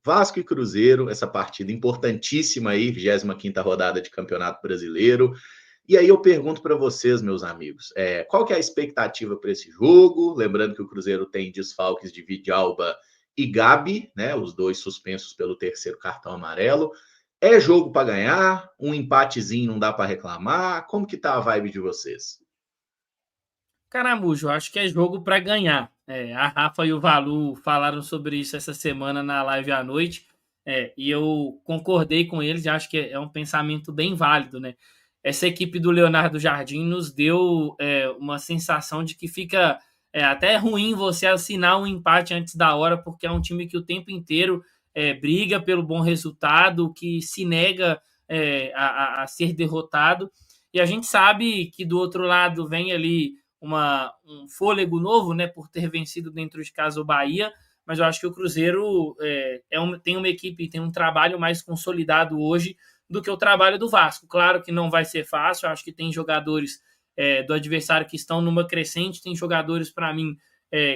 Vasco e Cruzeiro, essa partida importantíssima aí, 25ª rodada de Campeonato Brasileiro. E aí eu pergunto para vocês, meus amigos, qual que é a expectativa para esse jogo? Lembrando que o Cruzeiro tem desfalques de Vidalba e Gabi, né? Os dois suspensos pelo terceiro cartão amarelo. É jogo para ganhar? Um empatezinho não dá para reclamar? Como que tá a vibe de vocês? Caramujo, acho que é jogo para ganhar. A Rafa e o Valu falaram sobre isso essa semana na live à noite, e eu concordei com eles. Acho que é um pensamento bem válido, né? Essa equipe do Leonardo Jardim nos deu uma sensação de que fica até ruim você assinar um empate antes da hora, porque é um time que o tempo inteiro briga pelo bom resultado, que se nega a ser derrotado. E a gente sabe que do outro lado vem ali um fôlego novo, né, por ter vencido dentro de casa o Bahia, mas eu acho que o Cruzeiro tem uma equipe, tem um trabalho mais consolidado hoje do que o trabalho do Vasco. Claro que não vai ser fácil, eu acho que tem jogadores do adversário que estão numa crescente, tem jogadores, para mim,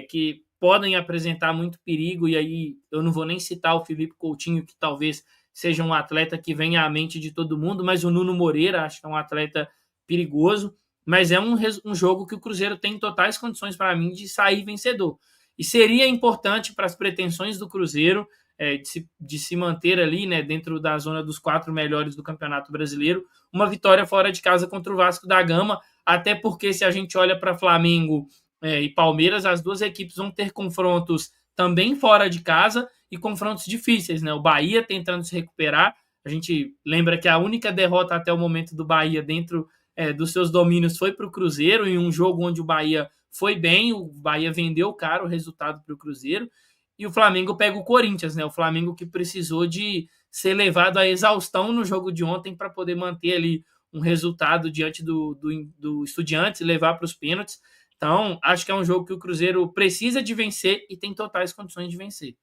que podem apresentar muito perigo, e aí eu não vou nem citar o Felipe Coutinho, que talvez seja um atleta que venha à mente de todo mundo, mas o Nuno Moreira, acho que é um atleta perigoso, mas é um jogo que o Cruzeiro tem totais condições, para mim, de sair vencedor. E seria importante para as pretensões do Cruzeiro de se manter ali, né, dentro da zona dos 4 melhores do Campeonato Brasileiro, uma vitória fora de casa contra o Vasco da Gama, até porque se a gente olha para Flamengo e Palmeiras, as duas equipes vão ter confrontos também fora de casa e confrontos difíceis, né? O Bahia tentando se recuperar, a gente lembra que a única derrota até o momento do Bahia dentro dos seus domínios foi para o Cruzeiro, em um jogo onde o Bahia foi bem, o Bahia vendeu caro o resultado para o Cruzeiro, e o Flamengo pega o Corinthians, né? O Flamengo que precisou de ser levado à exaustão no jogo de ontem para poder manter ali um resultado diante do Estudiantes e levar para os pênaltis. Então, acho que é um jogo que o Cruzeiro precisa de vencer e tem totais condições de vencer.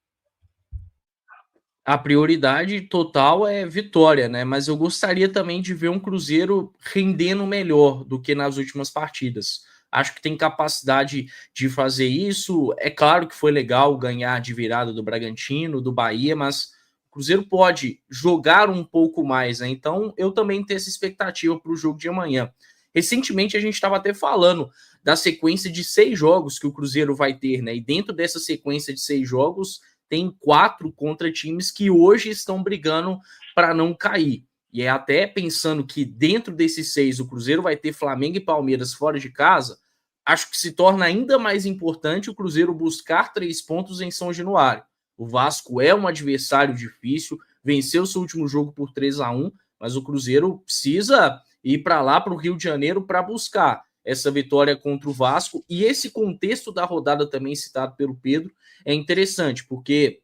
A prioridade total é vitória, né? Mas eu gostaria também de ver um Cruzeiro rendendo melhor do que nas últimas partidas. Acho que tem capacidade de fazer isso. É claro que foi legal ganhar de virada do Bragantino, do Bahia, mas o Cruzeiro pode jogar um pouco mais, né? Então eu também tenho essa expectativa para o jogo de amanhã. Recentemente a gente estava até falando da sequência de 6 jogos que o Cruzeiro vai ter, né? E dentro dessa sequência de 6 jogos tem 4 contra times que hoje estão brigando para não cair. E é até pensando que dentro desses 6 o Cruzeiro vai ter Flamengo e Palmeiras fora de casa, acho que se torna ainda mais importante o Cruzeiro buscar 3 pontos em São Januário. O Vasco é um adversário difícil, venceu seu último jogo por 3-1, mas o Cruzeiro precisa ir para lá, para o Rio de Janeiro, para buscar essa vitória contra o Vasco. E esse contexto da rodada também citado pelo Pedro é interessante, porque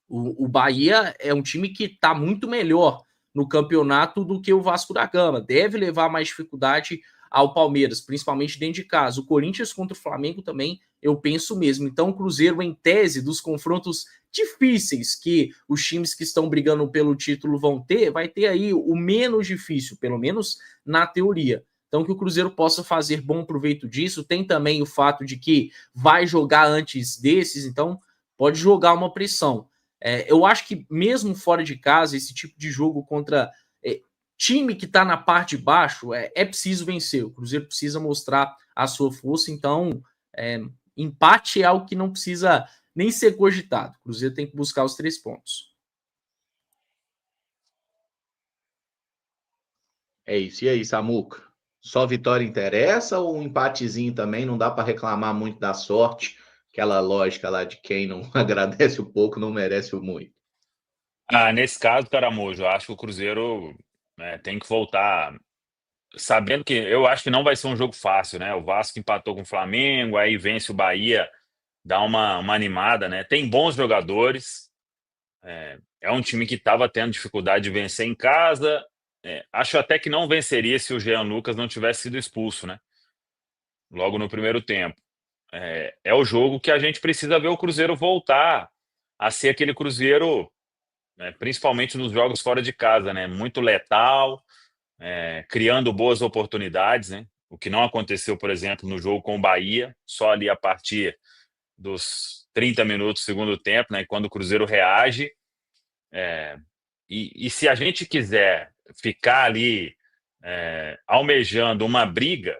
o Bahia é um time que está muito melhor no campeonato do que o Vasco da Gama. Deve levar mais dificuldade ao Palmeiras, principalmente dentro de casa. O Corinthians contra o Flamengo também, eu penso mesmo. Então, o Cruzeiro, em tese, dos confrontos difíceis que os times que estão brigando pelo título vão ter, vai ter aí o menos difícil, pelo menos na teoria. Então, que o Cruzeiro possa fazer bom proveito disso. Tem também o fato de que vai jogar antes desses, então pode jogar uma pressão. Eu acho que mesmo fora de casa, esse tipo de jogo contra time que está na parte de baixo, é preciso vencer. O Cruzeiro precisa mostrar a sua força, então empate é algo que não precisa nem ser cogitado. O Cruzeiro tem que buscar os 3 pontos. É isso. E aí, Samuca? Só vitória interessa ou um empatezinho também? Não dá para reclamar muito da sorte? Aquela lógica lá de quem não agradece o pouco não merece o muito. Nesse caso, Caramujo, eu acho que o Cruzeiro tem que voltar sabendo que eu acho que não vai ser um jogo fácil, né? O Vasco empatou com o Flamengo, aí vence o Bahia, dá uma animada, né? Tem bons jogadores, é um time que estava tendo dificuldade de vencer em casa. Acho até que não venceria se o Jean Lucas não tivesse sido expulso, né? Logo no primeiro tempo. É o jogo que a gente precisa ver o Cruzeiro voltar a ser aquele Cruzeiro, principalmente nos jogos fora de casa, né? Muito letal, criando boas oportunidades, né? O que não aconteceu, por exemplo, no jogo com o Bahia, só ali a partir dos 30 minutos do segundo tempo, né? Quando o Cruzeiro reage. E se a gente quiser ficar ali almejando uma briga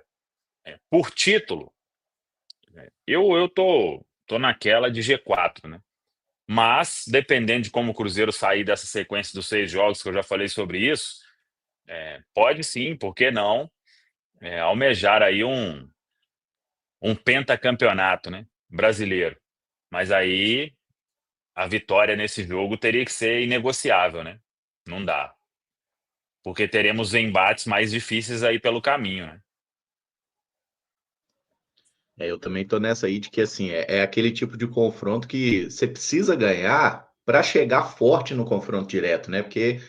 por título, eu tô naquela de G4, né? Mas, dependendo de como o Cruzeiro sair dessa sequência dos 6 jogos, que eu já falei sobre isso, pode sim, por que não, almejar aí um pentacampeonato, né, brasileiro. Mas aí a vitória nesse jogo teria que ser inegociável, né? Não dá. Porque teremos embates mais difíceis aí pelo caminho, né? Eu também tô nessa aí de que assim é aquele tipo de confronto que você precisa ganhar para chegar forte no confronto direto, né? Porque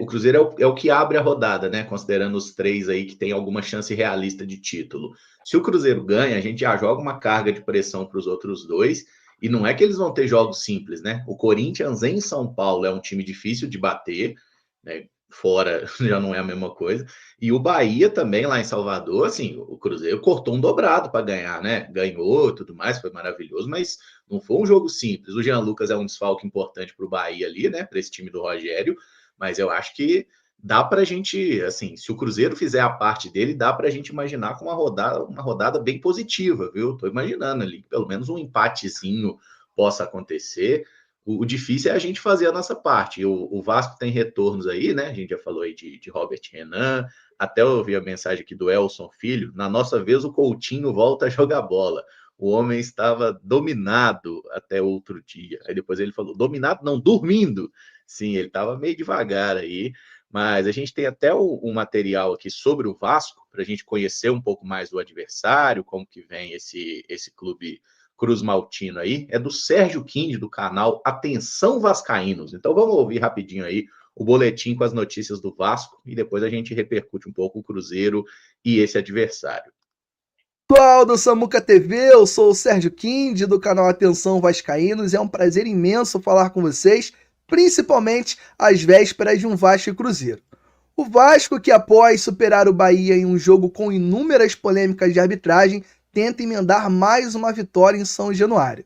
o Cruzeiro é o que abre a rodada, né? Considerando os 3 aí que tem alguma chance realista de título. Se o Cruzeiro ganha, a gente já joga uma carga de pressão para os outros 2. E não é que eles vão ter jogos simples, né? O Corinthians em São Paulo é um time difícil de bater, né? Fora já não é a mesma coisa. E o Bahia também, lá em Salvador, assim, o Cruzeiro cortou um dobrado para ganhar, né? Ganhou, tudo mais, foi maravilhoso, mas não foi um jogo simples. O Jean Lucas é um desfalque importante para o Bahia ali, né? Para esse time do Rogério, mas eu acho que dá para a gente, assim, se o Cruzeiro fizer a parte dele, dá para a gente imaginar com uma rodada bem positiva, viu? Estou imaginando ali que pelo menos um empatezinho possa acontecer. O difícil é a gente fazer a nossa parte. O Vasco tem retornos aí, né? A gente já falou aí de Robert Renan, até eu ouvi a mensagem aqui do Elson Filho. Na nossa vez, o Coutinho volta a jogar bola. O homem estava dominado até outro dia. Aí depois ele falou, dominado não, dormindo. Sim, ele estava meio devagar aí. Mas a gente tem até um material aqui sobre o Vasco, para a gente conhecer um pouco mais do adversário, como que vem esse clube Cruz Maltino aí, é do Sérgio Quinde, do canal Atenção Vascaínos. Então vamos ouvir rapidinho aí o boletim com as notícias do Vasco e depois a gente repercute um pouco o Cruzeiro e esse adversário. Pessoal do Samuca TV, eu sou o Sérgio Quinde, do canal Atenção Vascaínos. É um prazer imenso falar com vocês, principalmente às vésperas de um Vasco e Cruzeiro. O Vasco, que após superar o Bahia em um jogo com inúmeras polêmicas de arbitragem, tenta emendar mais uma vitória em São Januário.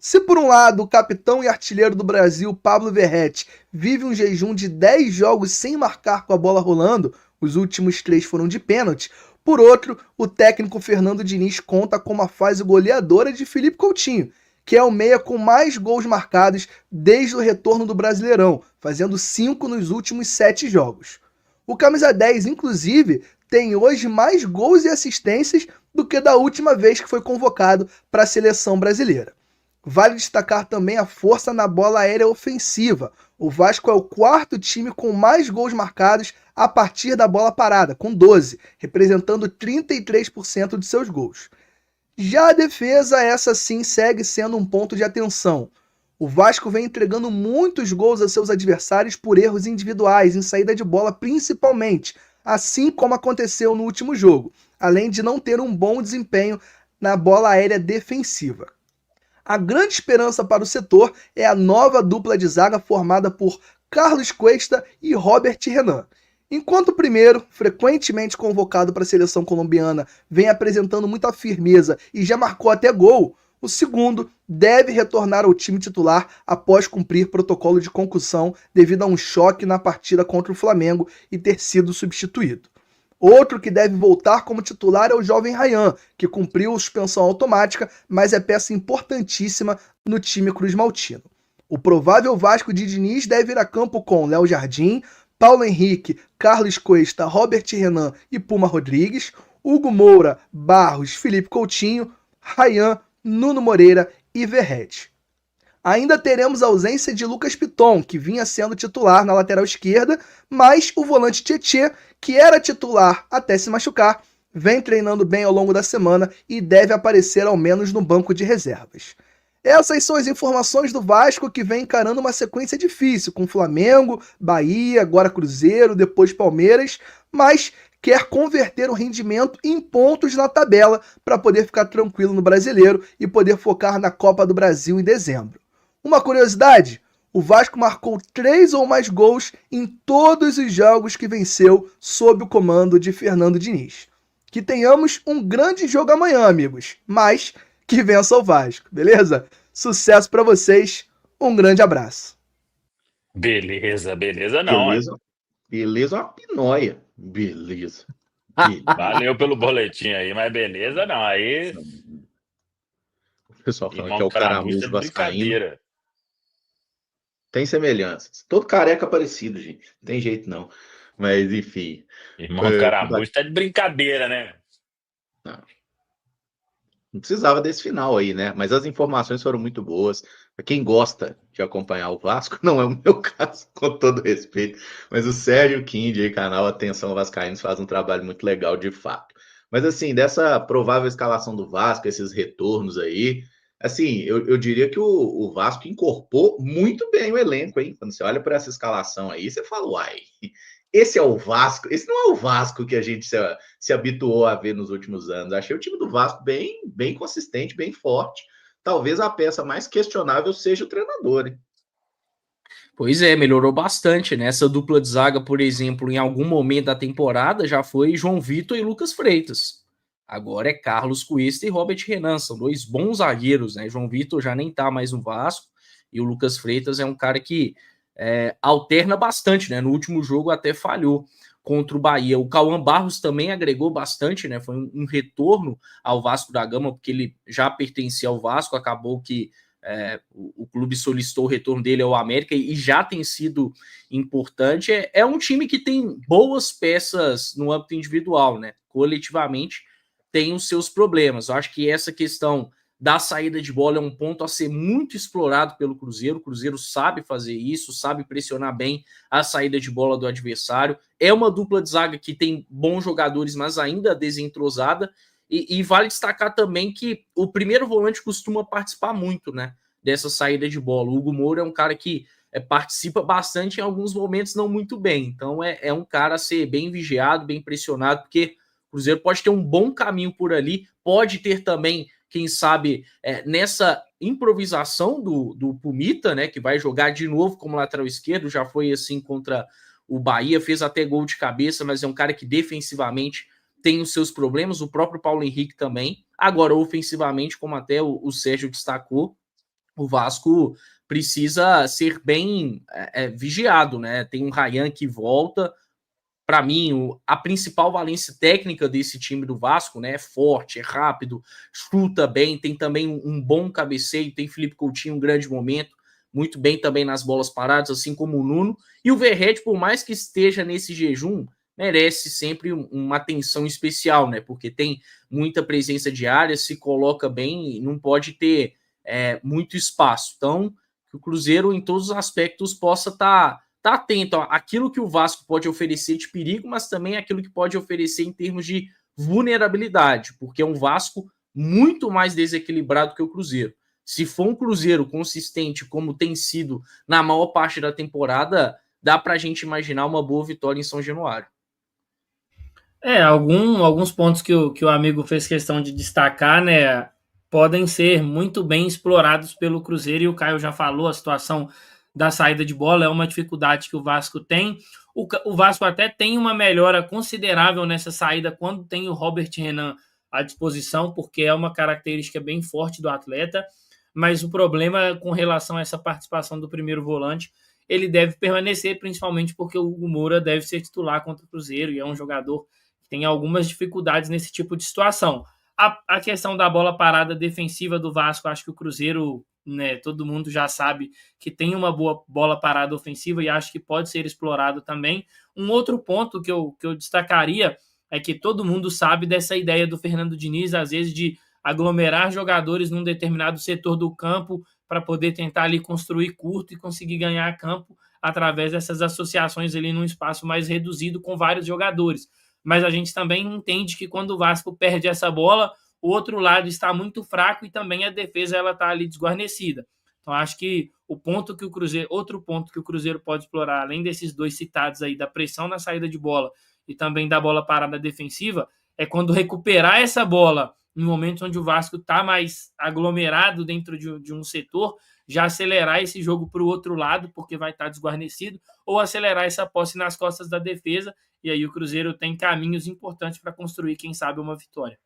Se por um lado o capitão e artilheiro do Brasil, Pablo Verratti, vive um jejum de 10 jogos sem marcar com a bola rolando, os últimos 3 foram de pênalti, por outro, o técnico Fernando Diniz conta com uma fase goleadora de Felipe Coutinho, que é o meia com mais gols marcados desde o retorno do Brasileirão, fazendo 5 nos últimos 7 jogos. O camisa 10, inclusive, tem hoje mais gols e assistências do que da última vez que foi convocado para a seleção brasileira. Vale destacar também a força na bola aérea ofensiva. O Vasco é o 4º time com mais gols marcados a partir da bola parada, com 12, representando 33% de seus gols. Já a defesa, essa sim segue sendo um ponto de atenção. O Vasco vem entregando muitos gols a seus adversários por erros individuais, em saída de bola principalmente, assim como aconteceu no último jogo, além de não ter um bom desempenho na bola aérea defensiva. A grande esperança para o setor é a nova dupla de zaga formada por Carlos Cuesta e Robert Renan. Enquanto o primeiro, frequentemente convocado para a seleção colombiana, vem apresentando muita firmeza e já marcou até gol, o segundo deve retornar ao time titular após cumprir protocolo de concussão devido a um choque na partida contra o Flamengo e ter sido substituído. Outro que deve voltar como titular é o jovem Ryan, que cumpriu suspensão automática, mas é peça importantíssima no time Cruz Maltino. O provável Vasco de Diniz deve ir a campo com Léo Jardim, Paulo Henrique, Carlos Cuesta, Robert Renan e Puma Rodrigues, Hugo Moura, Barros, Felipe Coutinho, Ryan, Nuno Moreira e Verratti. Ainda teremos a ausência de Lucas Piton, que vinha sendo titular na lateral esquerda, mas o volante Tietê, que era titular até se machucar, vem treinando bem ao longo da semana e deve aparecer ao menos no banco de reservas. Essas são as informações do Vasco, que vem encarando uma sequência difícil, com Flamengo, Bahia, agora Cruzeiro, depois Palmeiras, mas quer converter o rendimento em pontos na tabela para poder ficar tranquilo no Brasileiro e poder focar na Copa do Brasil em dezembro. Uma curiosidade, o Vasco marcou 3 ou mais gols em todos os jogos que venceu sob o comando de Fernando Diniz. Que tenhamos um grande jogo amanhã, amigos, mas que vença o Vasco, beleza? Sucesso para vocês, um grande abraço. Beleza, beleza não, é. Beleza, beleza é uma pinóia. Beleza. Valeu pelo boletim aí, mas beleza não. Aí, O pessoal falando que é irmão o Caramujo tá caramujo de vascaíno. brincadeira. Tem semelhanças. Todo careca parecido, gente. Não tem jeito, não. Mas, enfim. Irmão Tudo Caramujo tá de brincadeira, né? Não precisava desse final aí, né? Mas as informações foram muito boas. Para quem gosta de acompanhar o Vasco, não é o meu caso, com todo respeito. Mas o Sérgio Kind aí, canal Atenção Vascaínos, faz um trabalho muito legal de fato. Mas assim, dessa provável escalação do Vasco, esses retornos aí, assim, eu diria que o Vasco incorporou muito bem o elenco, hein? Quando você olha para essa escalação aí, você fala, uai, esse é o Vasco, esse não é o Vasco que a gente se habituou a ver nos últimos anos. Achei o time do Vasco bem consistente, bem forte. Talvez a peça mais questionável seja o treinador, hein? Pois é, melhorou bastante, né? Essa dupla de zaga, por exemplo, em algum momento da temporada já foi João Vitor e Lucas Freitas. Agora é Carlos Cuesta e Robert Renan, são dois bons zagueiros, né? João Vitor já nem tá mais no Vasco e o Lucas Freitas é um cara que alterna bastante, né? No último jogo até falhou contra o Bahia. O Cauã Barros também agregou bastante, né? Foi um retorno ao Vasco da Gama, porque ele já pertencia ao Vasco, acabou que o clube solicitou o retorno dele ao América e já tem sido importante. É um time que tem boas peças no âmbito individual, né? Coletivamente tem os seus problemas. Eu acho que essa questão da saída de bola é um ponto a ser muito explorado pelo Cruzeiro. O Cruzeiro sabe fazer isso, sabe pressionar bem a saída de bola do adversário. É uma dupla de zaga que tem bons jogadores, mas ainda desentrosada. E vale destacar também que o primeiro volante costuma participar muito, né, dessa saída de bola. O Hugo Moura é um cara que participa bastante em alguns momentos, não muito bem. Então é um cara a ser bem vigiado, bem pressionado, porque o Cruzeiro pode ter um bom caminho por ali, pode ter também, quem sabe, nessa improvisação do Pumita, né, que vai jogar de novo como lateral esquerdo, já foi assim contra o Bahia, fez até gol de cabeça, mas é um cara que defensivamente tem os seus problemas, o próprio Paulo Henrique também. Agora, ofensivamente, como até o Sérgio destacou, o Vasco precisa ser bem vigiado, né? Tem um Ryan que volta. Para mim, a principal valência técnica desse time do Vasco, né? É forte, é rápido, chuta bem, tem também um bom cabeceio, tem Felipe Coutinho, um grande momento, muito bem também nas bolas paradas, assim como o Nuno. E o Verratti, por mais que esteja nesse jejum, merece sempre uma atenção especial, né? Porque tem muita presença de área, se coloca bem e não pode ter muito espaço. Então, que o Cruzeiro, em todos os aspectos, possa estar atento àquilo que o Vasco pode oferecer de perigo, mas também aquilo que pode oferecer em termos de vulnerabilidade, porque é um Vasco muito mais desequilibrado que o Cruzeiro. Se for um Cruzeiro consistente, como tem sido na maior parte da temporada, dá para a gente imaginar uma boa vitória em São Januário. Alguns pontos que o amigo fez questão de destacar, né, podem ser muito bem explorados pelo Cruzeiro, e o Caio já falou, a situação da saída de bola é uma dificuldade que o Vasco tem. O Vasco até tem uma melhora considerável nessa saída quando tem o Robert Renan à disposição, porque é uma característica bem forte do atleta, mas o problema com relação a essa participação do primeiro volante, ele deve permanecer, principalmente porque o Hugo Moura deve ser titular contra o Cruzeiro, e é um jogador que tem algumas dificuldades nesse tipo de situação. A questão da bola parada defensiva do Vasco, acho que o Cruzeiro, né, todo mundo já sabe que tem uma boa bola parada ofensiva e acho que pode ser explorado também. Um outro ponto que eu destacaria é que todo mundo sabe dessa ideia do Fernando Diniz, às vezes, de aglomerar jogadores num determinado setor do campo para poder tentar ali construir curto e conseguir ganhar campo através dessas associações ali num espaço mais reduzido com vários jogadores. Mas a gente também entende que quando o Vasco perde essa bola, o outro lado está muito fraco e também a defesa ela está ali desguarnecida. Então acho que outro ponto que o Cruzeiro pode explorar, além desses dois citados aí, da pressão na saída de bola e também da bola parada defensiva, é quando recuperar essa bola em momentos onde o Vasco está mais aglomerado dentro de um setor, já acelerar esse jogo para o outro lado, porque vai estar desguarnecido, ou acelerar essa posse nas costas da defesa, e aí o Cruzeiro tem caminhos importantes para construir, quem sabe, uma vitória.